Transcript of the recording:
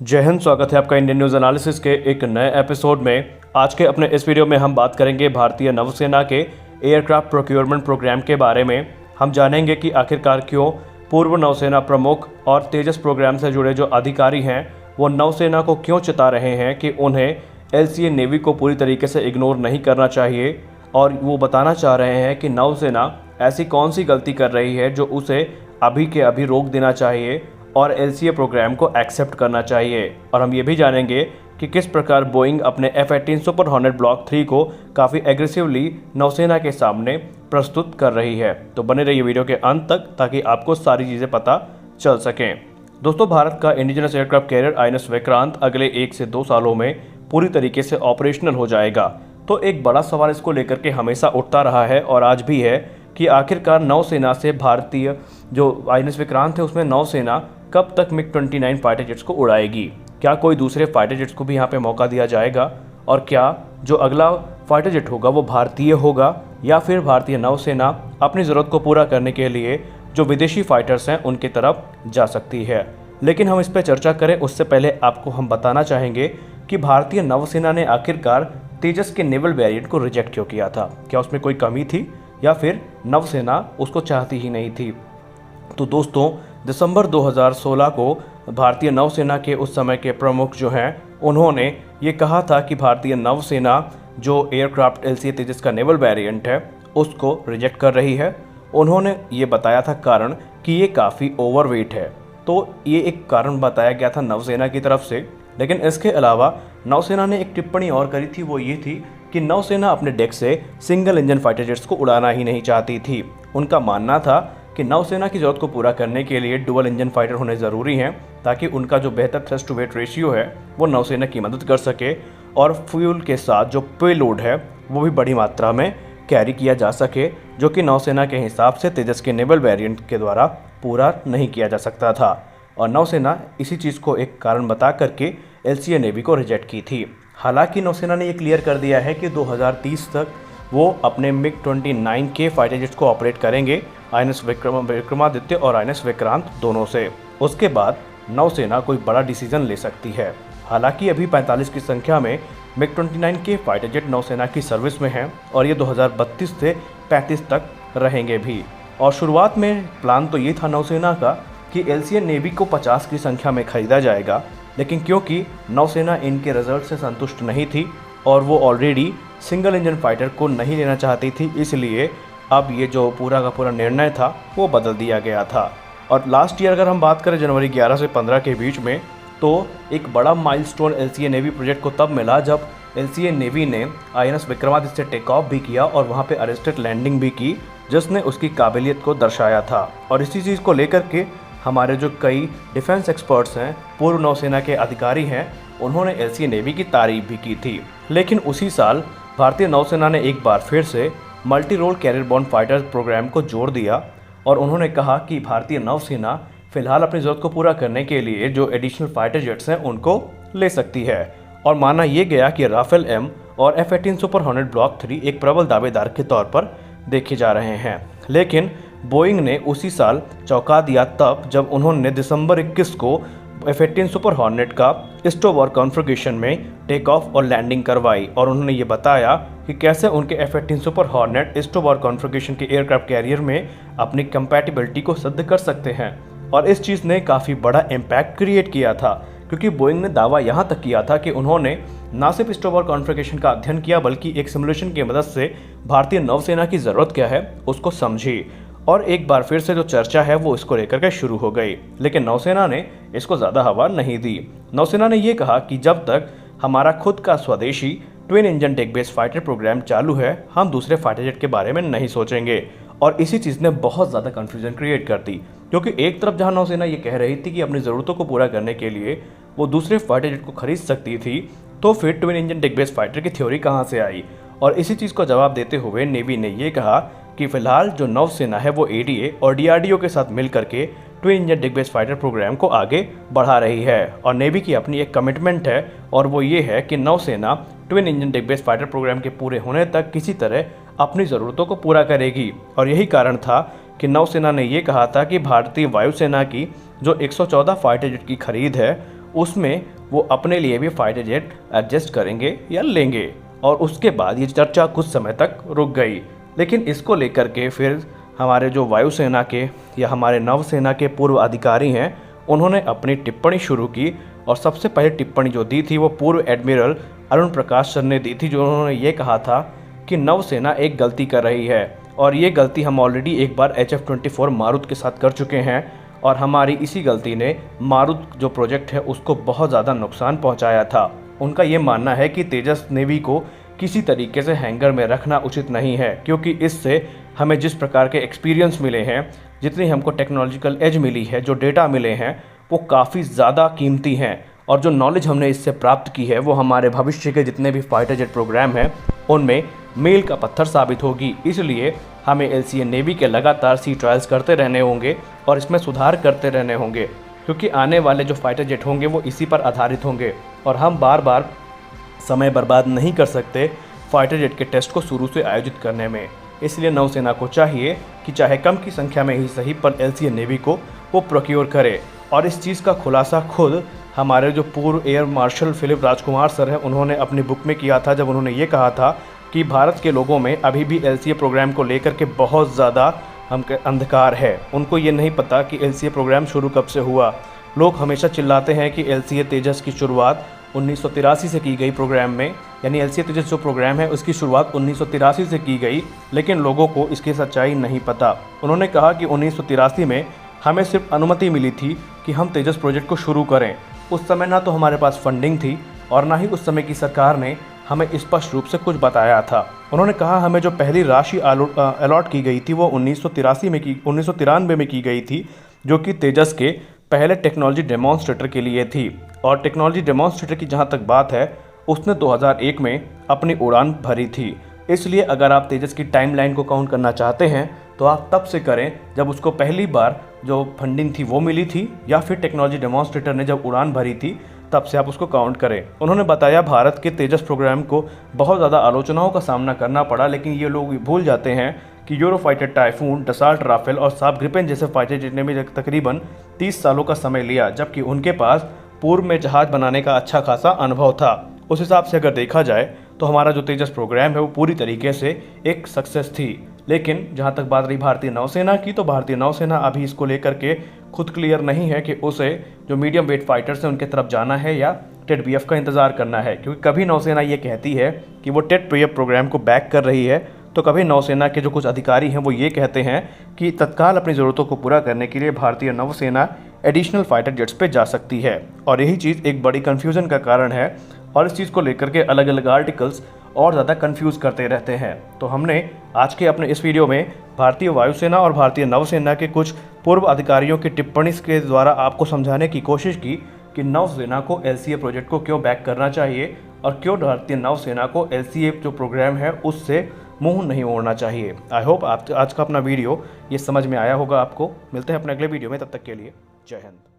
जय हिंद। स्वागत है आपका इंडियन न्यूज़ एनालिसिस के एक नए एपिसोड में। आज के अपने इस वीडियो में हम बात करेंगे भारतीय नौसेना के एयरक्राफ्ट प्रोक्योरमेंट प्रोग्राम के बारे में। हम जानेंगे कि आखिरकार क्यों पूर्व नौसेना प्रमुख और तेजस प्रोग्राम से जुड़े जो अधिकारी हैं वो नौसेना को क्यों चिता रहे हैं कि उन्हें एलसीए नेवी को पूरी तरीके से इग्नोर नहीं करना चाहिए, और वो बताना चाह रहे हैं कि नौसेना ऐसी कौन सी गलती कर रही है जो उसे अभी के अभी रोक देना चाहिए और एलसीए प्रोग्राम को एक्सेप्ट करना चाहिए। और हम ये भी जानेंगे कि किस प्रकार बोइंग अपने F-18 सुपर हॉर्नेट ब्लॉक 3 को काफ़ी एग्रेसिवली नौसेना के सामने प्रस्तुत कर रही है। तो बने रहिए वीडियो के अंत तक ताकि आपको सारी चीज़ें पता चल सकें। दोस्तों, भारत का indigenous aircraft carrier INS Vikrant अगले 1 से 2 सालों में पूरी तरीके से ऑपरेशनल हो जाएगा। तो एक बड़ा सवाल इसको लेकर के हमेशा उठता रहा है और आज भी है कि आखिरकार नौसेना से भारतीय जो INS विक्रांत है उसमें नौसेना कब तक MiG-29 फाइटर जेट्स को उड़ाएगी। क्या कोई दूसरे फाइटर जेट्स को भी यहाँ पे मौका दिया जाएगा, और क्या जो अगला फाइटर जेट होगा वो भारतीय होगा या फिर भारतीय नौसेना अपनी ज़रूरत को पूरा करने के लिए जो विदेशी फाइटर्स हैं उनकी तरफ जा सकती है। लेकिन हम इस पर चर्चा करें उससे पहले आपको हम बताना चाहेंगे कि भारतीय नौसेना ने आखिरकार तेजस के नेवल वेरिएंट को रिजेक्ट क्यों किया था। क्या उसमें कोई कमी थी या फिर नौसेना उसको चाहती ही नहीं थी। तो दोस्तों, दिसंबर 2016 को भारतीय नौसेना के उस समय के प्रमुख जो हैं उन्होंने ये कहा था कि भारतीय नौसेना जो एयरक्राफ्ट एलसीए तेजस का नेवल वेरिएंट है उसको रिजेक्ट कर रही है। उन्होंने ये बताया था कारण कि ये काफ़ी ओवरवेट है। तो ये एक कारण बताया गया था नौसेना की तरफ से। लेकिन इसके अलावा नौसेना ने एक टिप्पणी और करी थी, वो ये थी कि नौसेना अपने डेक से सिंगल इंजन फाइटर जेट्स को उड़ाना ही नहीं चाहती थी। उनका मानना था कि नौसेना की ज़रूरत को पूरा करने के लिए डुअल इंजन फाइटर होने ज़रूरी हैं ताकि उनका जो बेहतर थ्रस्ट टू वेट रेशियो है वो नौसेना की मदद कर सके और फ्यूल के साथ जो पेलोड है वो भी बड़ी मात्रा में कैरी किया जा सके, जो कि नौसेना के हिसाब से तेजस के नेवल वेरिएंट के द्वारा पूरा नहीं किया जा सकता था। और नौसेना इसी चीज़ को एक कारण बता करके एलसीए नेवी को रिजेक्ट की थी। हालांकि नौसेना ने ये क्लियर कर दिया है कि 2030 तक वो अपने MiG-29 के फाइटर जेट्स को ऑपरेट करेंगे, INS विक्रमादित्य और INS विक्रांत दोनों से। उसके बाद नौसेना कोई बड़ा डिसीजन ले सकती है। हालांकि अभी 45 की संख्या में MiG-29 के फाइटर जेट नौसेना की सर्विस में हैं और ये 2032 से 35 तक रहेंगे भी। और शुरुआत में प्लान तो ये था नौसेना का कि एलसीए नेवी को 50 की संख्या में खरीदा जाएगा, लेकिन क्योंकि नौसेना इनके रिजल्ट से संतुष्ट नहीं थी और वो ऑलरेडी सिंगल इंजन फाइटर को नहीं लेना चाहती थी, इसलिए अब ये जो पूरा का पूरा निर्णय था वो बदल दिया गया था। और लास्ट ईयर अगर हम बात करें जनवरी 11 से 15 के बीच में, तो एक बड़ा माइलस्टोन एलसीए नेवी प्रोजेक्ट को तब मिला जब एलसीए नेवी ने INS विक्रमादित्य से टेक ऑफ भी किया और वहाँ पे अरेस्टेड लैंडिंग भी की, जिसने उसकी काबिलियत को दर्शाया था। और इसी चीज़ को लेकर के हमारे जो कई डिफेंस एक्सपर्ट्स हैं, पूर्व नौसेना के अधिकारी हैं, उन्होंने एलसीए नेवी की तारीफ भी की थी। लेकिन उसी साल भारतीय नौसेना ने एक बार फिर से मल्टी रोल कैरियर बॉन्ड फाइटर प्रोग्राम को जोड़ दिया और उन्होंने कहा कि भारतीय नौसेना फिलहाल अपनी ज़रूरत को पूरा करने के लिए जो एडिशनल फाइटर जेट्स हैं उनको ले सकती है। और माना यह गया कि राफेल M और F-18 सुपर हॉर्नेट ब्लॉक 3 एक प्रबल दावेदार के तौर पर देखे जा रहे हैं। लेकिन बोइंग ने उसी साल चौंका दिया तब जब उन्होंने दिसंबर 21 को F-18 सुपर हॉर्नेट का स्टोवर कॉन्फ़िगरेशन में टेक ऑफ और लैंडिंग करवाई। और उन्होंने ये बताया कि कैसे उनके F-18 super hornet stover configuration के एयरक्राफ्ट कैरियर में अपनी कंपैटिबिलिटी को सिद्ध कर सकते हैं। और इस चीज़ ने काफ़ी बड़ा इम्पैक्ट क्रिएट किया था, क्योंकि बोइंग ने दावा यहाँ तक किया था कि उन्होंने न सिर्फ स्टोवर कॉन्फ़िगरेशन का अध्ययन किया बल्कि एक सिमुलेशन की मदद से भारतीय नौसेना की ज़रूरत क्या है उसको समझी। और एक बार फिर से जो चर्चा है वो इसको लेकर के शुरू हो गई, लेकिन नौसेना ने इसको ज़्यादा हवा नहीं दी। नौसेना ने ये कहा कि जब तक हमारा खुद का स्वदेशी twin engine deck based fighter program चालू है हम दूसरे फाइटर जेट के बारे में नहीं सोचेंगे। और इसी चीज़ ने बहुत ज़्यादा कन्फ्यूजन क्रिएट कर दी, क्योंकि एक तरफ जहाँ नौसेना ये कह रही थी कि अपनी ज़रूरतों को पूरा करने के लिए वो दूसरे फाइटर जेट को खरीद सकती थी, तो फिर twin engine deck based fighter की थ्योरी कहाँ से आई। और इसी चीज़ को जवाब देते हुए नेवी ने ये कहा कि फिलहाल जो नौसेना है वो ADA और DRDO के साथ मिल करके twin engine deck based fighter program को आगे बढ़ा रही है। और नेवी की अपनी एक कमिटमेंट है और वो ये है कि नौसेना twin engine deck based fighter program के पूरे होने तक किसी तरह अपनी ज़रूरतों को पूरा करेगी। और यही कारण था कि नौसेना ने ये कहा था कि भारतीय वायुसेना की जो 114 फाइटर जेट की खरीद है उसमें वो अपने लिए भी फाइटर जेट एडजस्ट करेंगे या लेंगे। और उसके बाद ये चर्चा कुछ समय तक रुक गई। लेकिन इसको लेकर के फिर हमारे जो वायुसेना के या हमारे नौसेना के पूर्व अधिकारी हैं, उन्होंने अपनी टिप्पणी शुरू की। और सबसे पहले टिप्पणी जो दी थी वो पूर्व एडमिरल अरुण प्रकाश सर ने दी थी, जो उन्होंने ये कहा था कि नौसेना एक गलती कर रही है और ये गलती हम ऑलरेडी एक बार HF-24 मारुत के साथ कर चुके हैं और हमारी इसी गलती ने मारुत जो प्रोजेक्ट है उसको बहुत ज़्यादा नुकसान पहुंचाया था। उनका ये मानना है कि तेजस नेवी को किसी तरीके से हैंगर में रखना उचित नहीं है, क्योंकि इससे हमें जिस प्रकार के एक्सपीरियंस मिले हैं, जितनी हमको टेक्नोलॉजिकल एज मिली है, जो डेटा मिले हैं वो काफ़ी ज़्यादा कीमती हैं और जो नॉलेज हमने इससे प्राप्त की है वो हमारे भविष्य के जितने भी फाइटर जेट प्रोग्राम हैं उनमें मील का पत्थर साबित होगी। इसलिए हमें LCA नेवी के लगातार सी ट्रायल्स करते रहने होंगे और इसमें सुधार करते रहने होंगे, क्योंकि आने वाले जो फाइटर जेट होंगे वो इसी पर आधारित होंगे और हम बार बार समय बर्बाद नहीं कर सकते फाइटर जेट के टेस्ट को शुरू से आयोजित करने में। इसलिए नौसेना को चाहिए कि चाहे कम की संख्या में ही सही पर LCA नेवी को वो प्रोक्योर करे। और इस चीज़ का खुलासा खुद हमारे जो पूर्व एयर मार्शल फिलिप राजकुमार सर हैं उन्होंने अपनी बुक में किया था, जब उन्होंने ये कहा था कि भारत के लोगों में अभी भी LCA प्रोग्राम को लेकर के बहुत ज़्यादा अंधकार है। उनको ये नहीं पता कि LCA प्रोग्राम शुरू कब से हुआ। लोग हमेशा चिल्लाते हैं कि LCA तेजस की शुरुआत 1983 से की गई प्रोग्राम में, यानी LCA तेजस जो प्रोग्राम है उसकी शुरुआत 1983 से की गई, लेकिन लोगों को इसकी सच्चाई नहीं पता। उन्होंने कहा कि 1983 में हमें सिर्फ अनुमति मिली थी कि हम तेजस प्रोजेक्ट को शुरू करें। उस समय ना तो हमारे पास फंडिंग थी और ना ही उस समय की सरकार ने हमें स्पष्ट रूप से कुछ बताया था। उन्होंने कहा हमें जो पहली राशि अलॉट की गई थी वो 1993 में की गई थी, जो कि तेजस के पहले टेक्नोलॉजी डेमोन्स्ट्रेटर के लिए थी। और टेक्नोलॉजी डेमोन्स्ट्रेटर की जहाँ तक बात है, उसने 2001 में अपनी उड़ान भरी थी। इसलिए अगर आप तेजस की टाइमलाइन को काउंट करना चाहते हैं तो आप तब से करें जब उसको पहली बार जो फंडिंग थी वो मिली थी, या फिर टेक्नोलॉजी डेमोन्स्ट्रेटर ने जब उड़ान भरी थी तब से आप उसको काउंट करें। उन्होंने बताया भारत के तेजस प्रोग्राम को बहुत ज़्यादा आलोचनाओं का सामना करना पड़ा, लेकिन ये लोग भूल जाते हैं कि यूरोफाइटर टाइफून, डसाल्ट राफेल और साब ग्रिपेन जैसे फाइटर जेट ने भी तकरीबन 30 सालों का समय लिया, जबकि उनके पास पूर्व में जहाज़ बनाने का अच्छा खासा अनुभव था। उस हिसाब से अगर देखा जाए तो हमारा जो तेजस प्रोग्राम है वो पूरी तरीके से एक सक्सेस थी। लेकिन जहाँ तक बात रही भारतीय नौसेना की, तो भारतीय नौसेना अभी इसको लेकर के खुद क्लियर नहीं है कि उसे जो मीडियम वेट फाइटर्स हैं उनके तरफ जाना है या TED-BF का इंतज़ार करना है। क्योंकि कभी नौसेना ये कहती है कि वो TED-BF प्रोग्राम को बैक कर रही है, तो कभी नौसेना के जो कुछ अधिकारी हैं वो ये कहते हैं कि तत्काल अपनी ज़रूरतों को पूरा करने के लिए भारतीय नौसेना एडिशनल फाइटर जेट्स पे जा सकती है। और यही चीज़ एक बड़ी कन्फ्यूज़न का कारण है और इस चीज़ को लेकर के अलग अलग आर्टिकल्स और ज़्यादा कंफ्यूज करते रहते हैं। तो हमने आज के अपने इस वीडियो में भारतीय वायुसेना और भारतीय नौसेना के कुछ पूर्व अधिकारियों की टिप्पणी के द्वारा आपको समझाने की कोशिश की कि नौसेना को LCA प्रोजेक्ट को क्यों बैक करना चाहिए और क्यों भारतीय नौसेना को LCA जो प्रोग्राम है उससे मुंह नहीं मोड़ना चाहिए। आई होप आज का अपना वीडियो ये समझ में आया होगा आपको। मिलते हैं अपने अगले वीडियो में, तब तक के लिए जय हिंद।